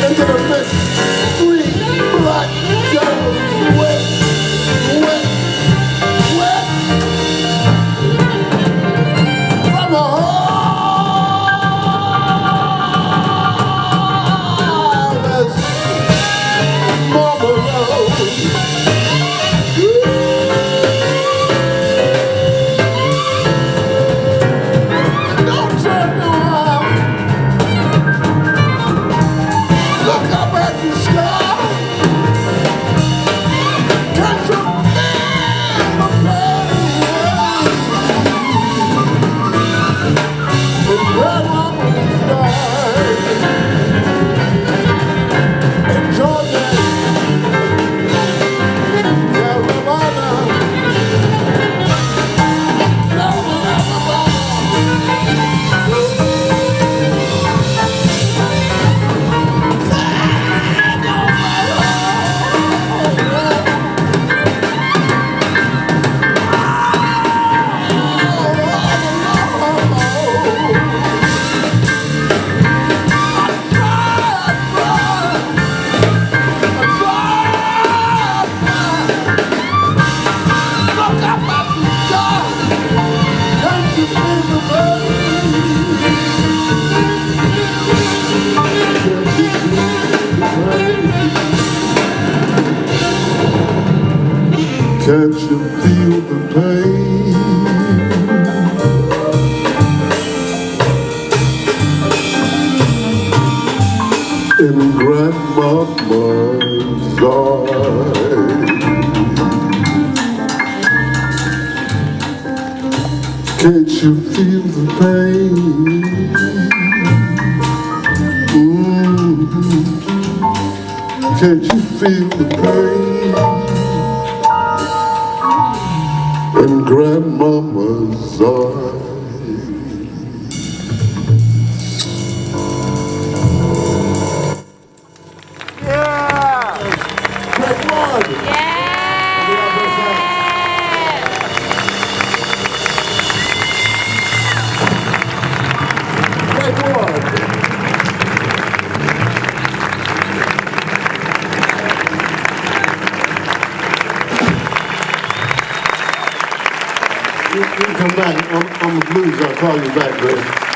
into the mix. 3 black devils, wet, wet, wet. From a harvest, Marlboro. Don't turn around. Look up at the sky. Can't you feel the pain? It's grandmama died in Georgia, Carolina, can't you feel the pain? In grandmama's eyes. Can't you feel the pain? Can't you feel the pain? In grandmama's eyes. You come back. I'm a blues. I'll call you back, baby.